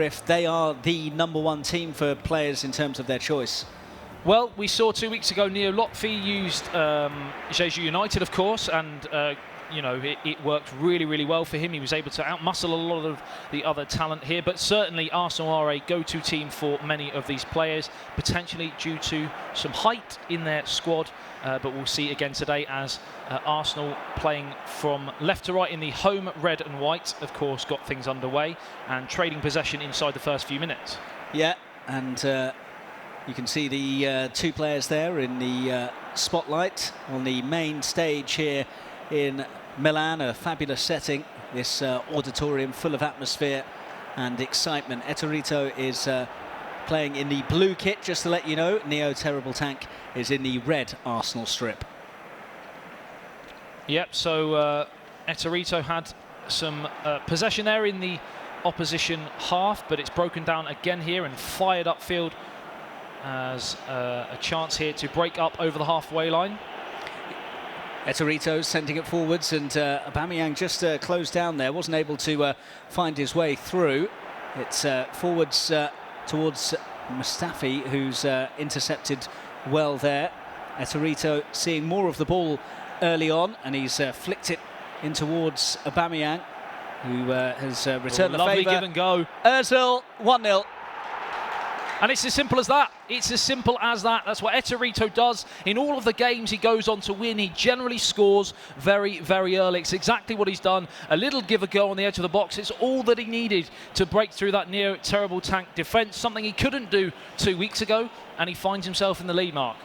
if they are the #1 team for players in terms of their choice. Well, we saw 2 weeks ago Neo Lotfi used Ettorito97, of course, and you know, it worked really well for him. He was able to outmuscle a lot of the other talent here, but certainly Arsenal are a go-to team for many of these players, potentially due to some height in their squad, but we'll see again today as Arsenal playing from left to right in the home red and white, of course, got things underway and trading possession inside the first few minutes. Yeah, and you can see the 2 players there in the spotlight on the main stage here in Milan, a fabulous setting, this auditorium full of atmosphere and excitement. Ettorito is playing in the blue kit, just to let you know. Neo Terrible Tank is in the red Arsenal strip. Yep, so Ettorito had some possession there in the opposition half, but it's broken down again here and fired upfield as a chance here to break up over the halfway line. Ettorito sending it forwards, and Aubameyang just closed down there, wasn't able to find his way through. It's forwards towards Mustafi, who's intercepted well there. Ettorito seeing more of the ball early on, and he's flicked it in towards Aubameyang, who has returned the favour. Lovely give and go. Ozil, 1-0. And it's as simple as that. It's as simple as that. That's what Ettorito does. In all of the games he goes on to win, he generally scores very early. It's exactly what he's done. A little give a go on the edge of the box. It's all that he needed to break through that Neo Terrible Tank defence, something he couldn't do 2 weeks ago, and he finds himself in the lead, Mark.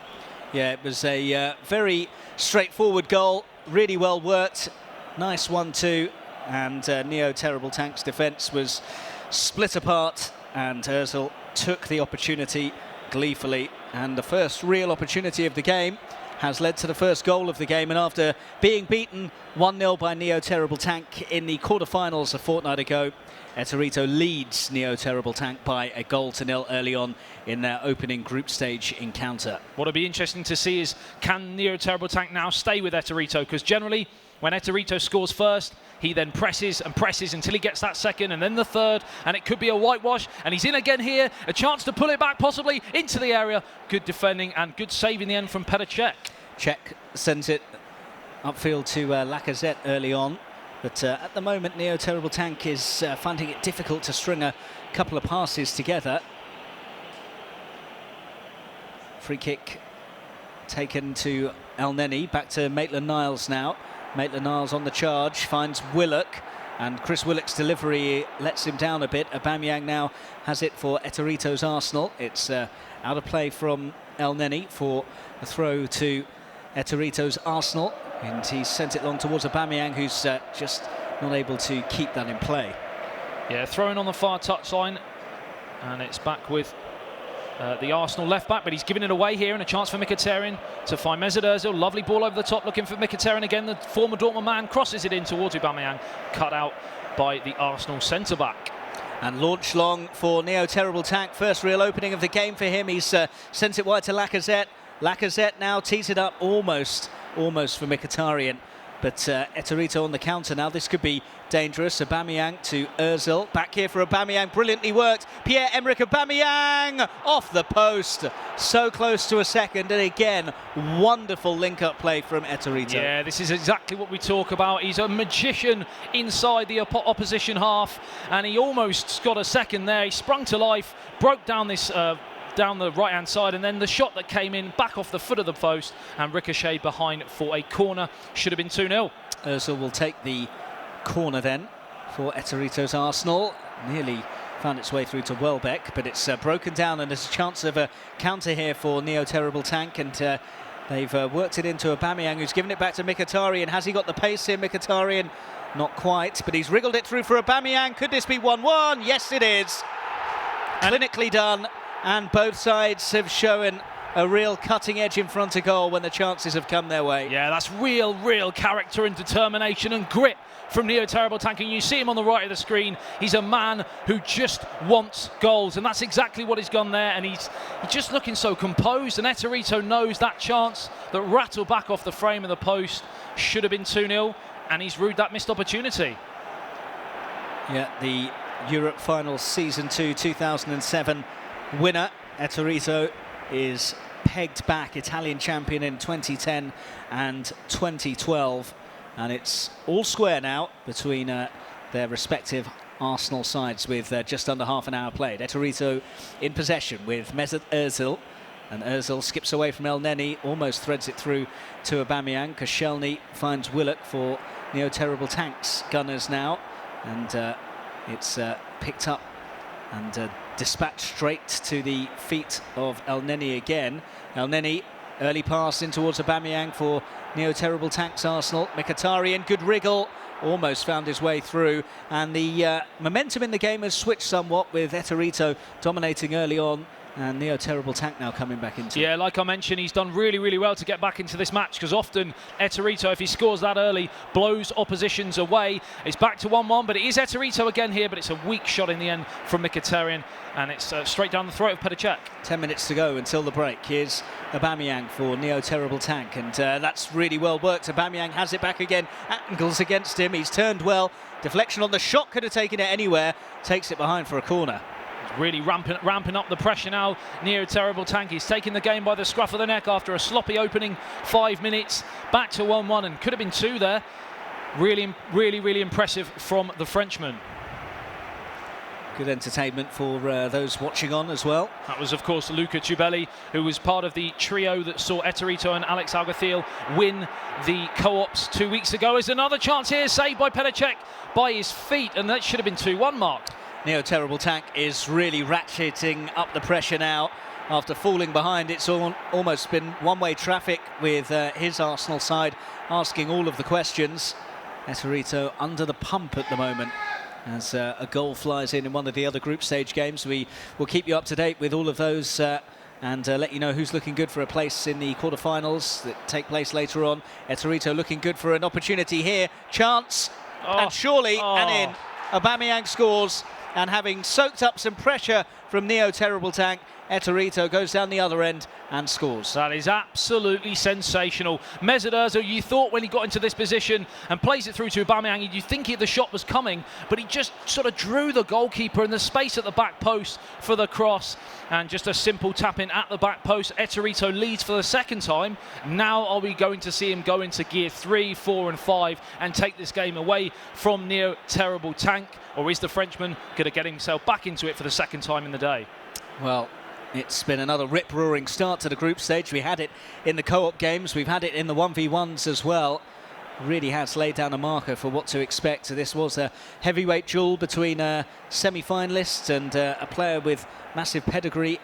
Yeah, it was a very straightforward goal, really well worked. Nice 1-2, and Neo Terrible Tank's defence was split apart, and Ozil took the opportunity gleefully, and the first real opportunity of the game has led to the first goal of the game. And after being beaten 1-0 by Neo Terrible Tank in the quarterfinals a fortnight ago, Ettorito leads Neo Terrible Tank by a 1-0 early on in their opening group stage encounter. What'll be interesting to see is, can Neo Terrible Tank now stay with Ettorito? Because generally, when Ettorito scores first, he then presses and presses until he gets that second and then the third, and it could be a whitewash. And he's in again here, a chance to pull it back possibly into the area. Good defending and good save in the end from Petr Cech. Cech sends it upfield to Lacazette early on, but at the moment Neo Terrible Tank is finding it difficult to string a couple of passes together. Free kick taken to El Neni, back to Maitland-Niles now. Maitland-Niles on the charge, finds Willock, and Chris Willock's delivery lets him down a bit. Aubameyang now has it for Ettorito's Arsenal. It's out of play from El Neni for a throw to Ettorito's Arsenal, and he's sent it long towards Aubameyang, who's just not able to keep that in play. Yeah, throwing on the far touchline, and it's back with the Arsenal left-back, but he's giving it away here, and a chance for Mkhitaryan to find Mesut Ozil. Lovely ball over the top, looking for Mkhitaryan again. The former Dortmund man crosses it in towards Aubameyang, cut out by the Arsenal centre-back. And launch long for Neo Terrible Tank. First real opening of the game for him. He's sent it wide to Lacazette. Lacazette now tees it up almost for Mkhitaryan. But Ettorito on the counter now. This could be dangerous. Aubameyang to Ozil. Back here for Aubameyang. Brilliantly worked. Pierre-Emerick Aubameyang off the post. So close to a second. And again, wonderful link-up play from Ettorito. Yeah, this is exactly what we talk about. He's a magician inside the opposition half. And he almost got a second there. He sprung to life, broke down this down the right-hand side, and then the shot that came in back off the foot of the post and ricocheted behind for a corner. Should have been 2-0. Ozil will take the corner then for Ettorito's Arsenal. Nearly found its way through to Welbeck, but it's broken down, and there's a chance of a counter here for Neo Terrible Tank, and they've worked it into Aubameyang, who's given it back to Mkhitaryan. Has he got the pace here, Mkhitaryan? Not quite, but he's wriggled it through for Aubameyang. Could this be 1-1? Yes, it is. Clinically done. And both sides have shown a real cutting edge in front of goal when the chances have come their way. Yeah, that's real character and determination and grit from Neo Terrible Tank. And you see him on the right of the screen. He's a man who just wants goals, and that's exactly what he's done there. And he's just looking so composed. And Ettorito knows that chance that rattled back off the frame of the post should have been 2-0, and he's rued that missed opportunity. Yeah, the Europe Finals Season 2 2007 winner. Ettorito is pegged back Italian champion in 2010 and 2012, and it's all square now between their respective Arsenal sides with just under half an hour played. Ettorito in possession with Mesut Ozil, and Ozil skips away from El Neni, almost threads it through to Aubameyang. Koscielny finds Willock for Neo Terrible Tank's Gunners now, and it's picked up and dispatched straight to the feet of El Neni again. El Neni, early pass in towards Aubameyang for Neo Terrible Tank's Arsenal. Mkhitaryan, good wriggle, almost found his way through, and the momentum in the game has switched somewhat with Ettorito dominating early on, and Neo Terrible Tank now coming back into it. Yeah, like I mentioned, he's done really, really well to get back into this match, because often Ettorito, if he scores that early, blows oppositions away. It's back to 1-1, but it is Ettorito again here, but it's a weak shot in the end from Mkhitaryan, and it's straight down the throat of Pesleague. 10 minutes to go until the break. Here's Aubameyang for Neo Terrible Tank, and that's really well worked. Aubameyang has it back again, angles against him, he's turned well, deflection on the shot, could have taken it anywhere, takes it behind for a corner. Really ramping up the pressure now. Neo Terrible Tank, he's taking the game by the scruff of the neck after a sloppy opening 5 minutes. Back to 1-1, and could have been 2 there. Really impressive from the Frenchman. Good entertainment for those watching on as well. That was, of course, Luca Tubelli, who was part of the trio that saw Ettorito and Alex Alguacil win the co-ops 2 weeks ago. There's another chance here, saved by Pesleague by his feet, and that should have been 2-1, Mark. Neo Terrible Tank is really ratcheting up the pressure now. After falling behind, it's almost been one-way traffic with his Arsenal side asking all of the questions. Ettorito under the pump at the moment as a goal flies in one of the other group stage games. We will keep you up to date with all of those and let you know who's looking good for a place in the quarterfinals that take place later on. Ettorito looking good for an opportunity here. Chance, and surely, and in. Aubameyang scores. And having soaked up some pressure from Neo Terrible Tank, Ettorito goes down the other end and scores. That is absolutely sensational. Mesut Ozil, you thought when he got into this position and plays it through to Aubameyang, you think the shot was coming, but he just sort of drew the goalkeeper in the space at the back post for the cross, and just a simple tap in at the back post. Ettorito leads for the second time. Now are we going to see him go into gear 3, 4 and 5 and take this game away from Neo Terrible Tank, or is the Frenchman going to get himself back into it for the second time in the day? Well, it's been another rip-roaring start to the group stage. We had it in the co-op games, we've had it in the 1v1s as well. Really has laid down a marker for what to expect. This was a heavyweight duel between a semi-finalist and a player with massive pedigree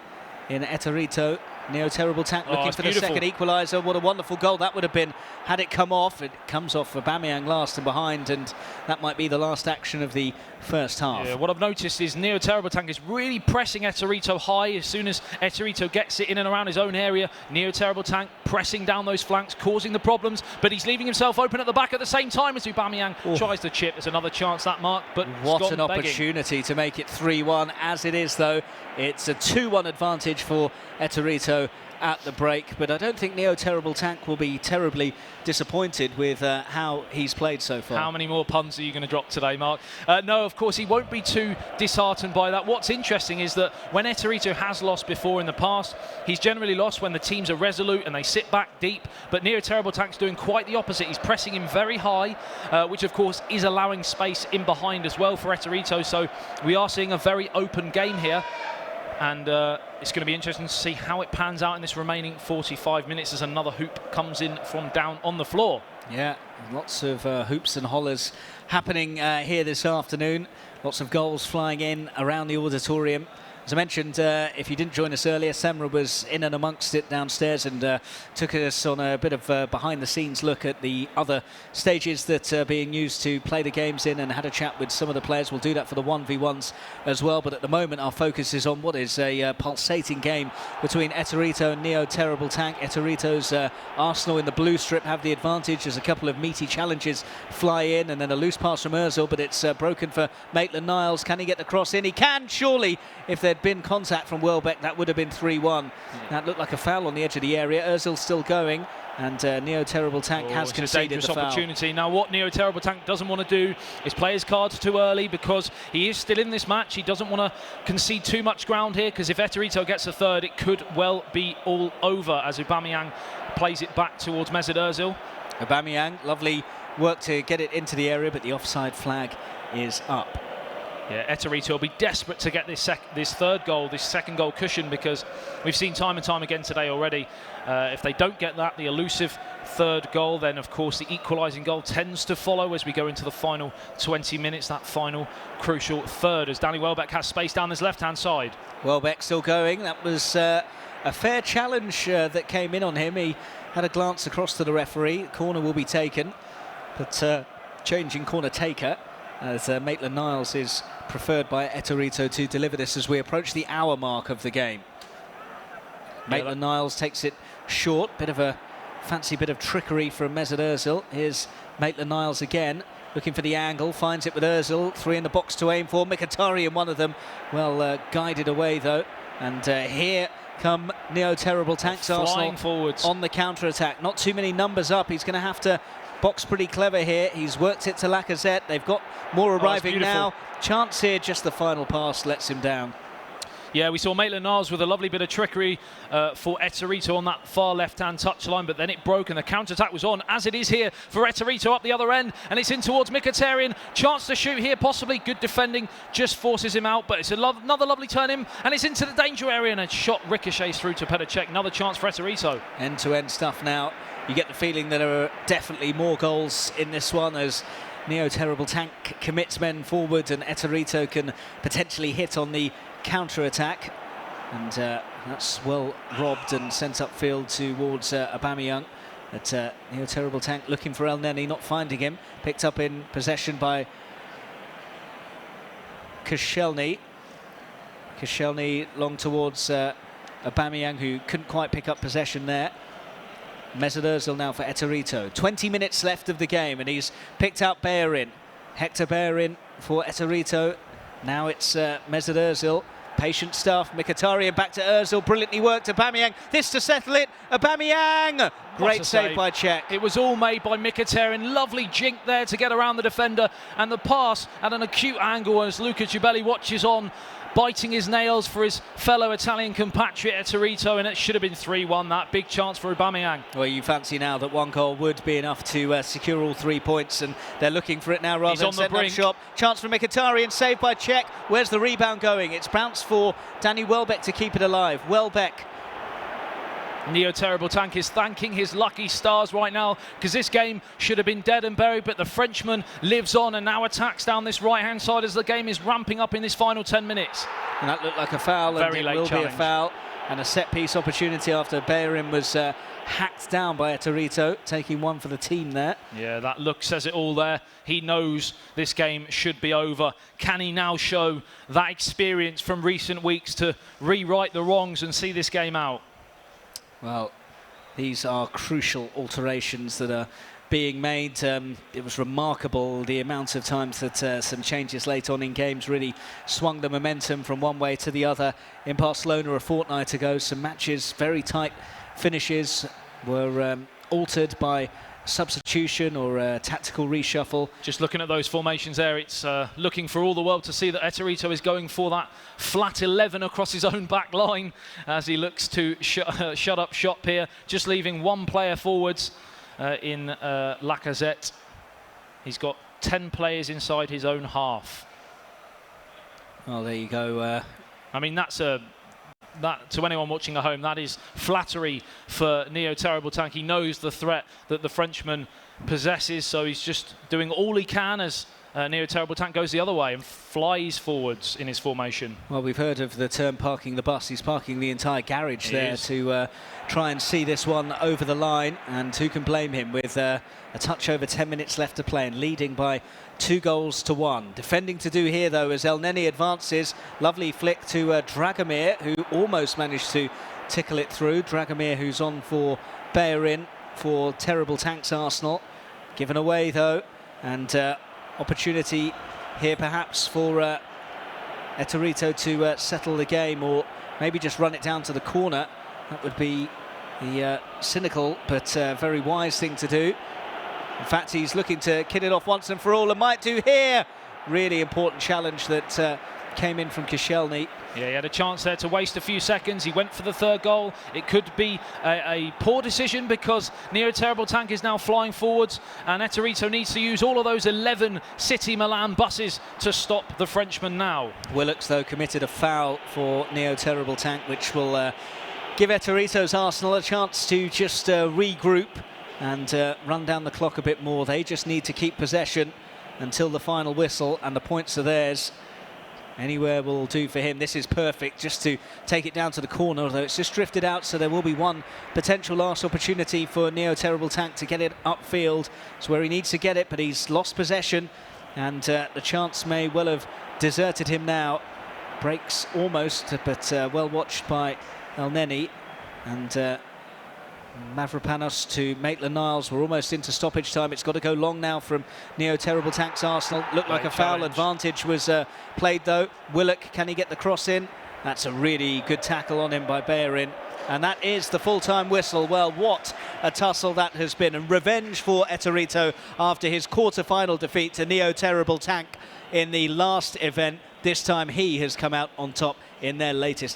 in Ettorito. Neo Terrible Tank looking for beautiful. The second equaliser. What a wonderful goal that would have been had it come off. It comes off Aubameyang last and behind, and that might be the last action of the first half. Yeah, what I've noticed is Neo Terrible Tank is really pressing Ettorito high. As soon as Ettorito gets it in and around his own area, Neo Terrible Tank pressing down those flanks, causing the problems, but he's leaving himself open at the back at the same time as Aubameyang tries to chip. There's another chance, that Mark, but what an opportunity to make it 3-1. As it is, though, it's a 2-1 advantage for Ettorito at the break, but I don't think Neo Terrible Tank will be terribly disappointed with how he's played so far. How many more puns are you going to drop today, Mark? No, of course, he won't be too disheartened by that. What's interesting is that when Ettorito has lost before in the past, he's generally lost when the teams are resolute and they sit back deep, but Neo Terrible Tank's doing quite the opposite. He's pressing him very high, which of course is allowing space in behind as well for Ettorito, so we are seeing a very open game here. And it's going to be interesting to see how it pans out in this remaining 45 minutes as another hoop comes in from down on the floor. Yeah, lots of hoops and hollers happening here this afternoon. Lots of goals flying in around the auditorium. As I mentioned, if you didn't join us earlier, Semra was in and amongst it downstairs and took us on a bit of behind-the-scenes look at the other stages that are being used to play the games in, and had a chat with some of the players. We'll do that for the 1v1s as well, but at the moment our focus is on what is a pulsating game between Ettorito and Neo Terrible Tank. Ettorito's Arsenal in the blue strip have the advantage as a couple of meaty challenges fly in, and then a loose pass from Ozil, but it's broken for Maitland-Niles. Can he get the cross in? He can, surely, if they're there'd been contact from Welbeck, that would have been 3-1. That looked like a foul on the edge of the area. Ozil still going, and Neo Terrible Tank has conceded the foul. Opportunity. Now, what Neo Terrible Tank doesn't want to do is play his cards too early, because he is still in this match. He doesn't want to concede too much ground here, because if Ettorito gets a third, it could well be all over as Aubameyang plays it back towards Mesut Ozil. Aubameyang, lovely work to get it into the area, but the offside flag is up. Yeah, Ettorito will be desperate to get this third goal, this second goal cushion, because we've seen time and time again today already, if they don't get that, the elusive third goal, then of course the equalising goal tends to follow as we go into the final 20 minutes, that final crucial third, as Danny Welbeck has space down his left-hand side. Welbeck still going. That was a fair challenge that came in on him. He had a glance across to the referee. Corner will be taken, but changing corner taker, as Maitland-Niles is preferred by Ettorito to deliver this as we approach the hour mark of the game. Maitland-Niles takes it short, bit of a fancy bit of trickery from Mesut Ozil. Here's Maitland-Niles again, looking for the angle, finds it with Ozil, 3 in the box to aim for. Mkhitaryan, one of them, well guided away though, and here come Neo Terrible Tank's Arsenal forwards on the counter-attack. Not too many numbers up, he's going to have to box pretty clever here. He's worked it to Lacazette. They've got more arriving now. Chance here, just the final pass lets him down. Yeah, we saw Maitland-Niles with a lovely bit of trickery for Ettorito on that far left-hand touchline, but then it broke and the counter-attack was on, as it is here for Ettorito up the other end, and it's in towards Mkhitaryan. Chance to shoot here, possibly. Good defending, just forces him out, but it's another lovely turn in, and it's into the danger area, and a shot ricochets through to Petr Cech. Another chance for Ettorito. End-to-end stuff now. You get the feeling that there are definitely more goals in this one, as Neo Terrible Tank commits men forward and Ettorito can potentially hit on the counter-attack, and that's well robbed and sent upfield towards Aubameyang. But Neo Terrible Tank looking for El Neni, not finding him. Picked up in possession by Koscielny. Koscielny long towards Aubameyang, who couldn't quite pick up possession there. Mesut Ozil now for Ettorito. 20 minutes left of the game, and he's picked out Bellerin. Hector Bellerin for Ettorito. Now it's Mesut Ozil. Patient stuff. Mkhitaryan back to Ozil. Brilliantly worked. Aubameyang. This to settle it. Aubameyang! Great save by Cech. It was all made by Mkhitaryan. Lovely jink there to get around the defender. And the pass at an acute angle as Luca Gibelli watches on, biting his nails for his fellow Italian compatriot Ettorito, and it should have been 3-1, that big chance for Aubameyang. Well, you fancy now that one goal would be enough to secure all 3 points, and they're looking for it now rather than setting up shop. Chance for Mkhitaryan, saved by Cech. Where's the rebound going? It's bounced for Danny Welbeck to keep it alive. Welbeck. Neo Terrible Tank is thanking his lucky stars right now, because this game should have been dead and buried, but the Frenchman lives on and now attacks down this right-hand side as the game is ramping up in this final 10 minutes. And that looked like a foul, Very and late it will challenge. be a foul. And a set-piece opportunity after Bellerin was hacked down by Ettorito, taking one for the team there. Yeah, that look says it all there. He knows this game should be over. Can he now show that experience from recent weeks to rewrite the wrongs and see this game out? Well, these are crucial alterations that are being made. It was remarkable the amount of times that some changes late on in games really swung the momentum from one way to the other. In Barcelona a fortnight ago, some matches, very tight finishes, were altered by substitution or a tactical reshuffle. Just looking at those formations there, it's looking for all the world to see that Ettorito is going for that flat 11 across his own back line as he looks to shut up shop here, just leaving one player forwards in Lacazette. He's got 10 players inside his own half. Well, there you go. I mean, that to anyone watching at home, that is flattery for Neo Terrible Tank. He knows the threat that the Frenchman possesses, so he's just doing all he can as Neo Terrible Tank goes the other way and flies forwards in his formation. Well, we've heard of the term parking the bus. He's parking the entire garage there to try and see this one over the line, and who can blame him with a touch over 10 minutes left to play and leading by 2-1. Defending to do here, though, as El Neni advances. Lovely flick to Dragomir, who almost managed to tickle it through. Dragomir, who's on for Bellerin for Terrible Tank's Arsenal. Given away, though, and opportunity here perhaps for Ettorito to settle the game, or maybe just run it down to the corner. That would be the cynical but very wise thing to do. In fact, he's looking to kid it off once and for all, and might do here. Really important challenge that came in from Koscielny. Yeah, he had a chance there to waste a few seconds. He went for the third goal. It could be a poor decision because Neo Terrible Tank is now flying forwards, and Ettorito needs to use all of those 11 City Milan buses to stop the Frenchman now. Willox, though, committed a foul for Neo Terrible Tank, which will give Ettorito's Arsenal a chance to just regroup and run down the clock a bit more. They just need to keep possession until the final whistle, and the points are theirs. Anywhere will do for him. This is perfect, just to take it down to the corner, although it's just drifted out, so there will be one potential last opportunity for Neo Terrible Tank to get it upfield. It's where he needs to get it, but he's lost possession, and the chance may well have deserted him now. Breaks almost, but well watched by El Neni, and Mavropanos to Maitland-Niles. We're almost into stoppage time. It's got to go long now from Neo Terrible Tank's Arsenal. Looked like a foul. Advantage was played, though. Willock, can he get the cross in? That's a really good tackle on him by Bellerin. And that is the full-time whistle. Well, what a tussle that has been. And revenge for Ettorito after his quarter-final defeat to Neo Terrible Tank in the last event. This time he has come out on top in their latest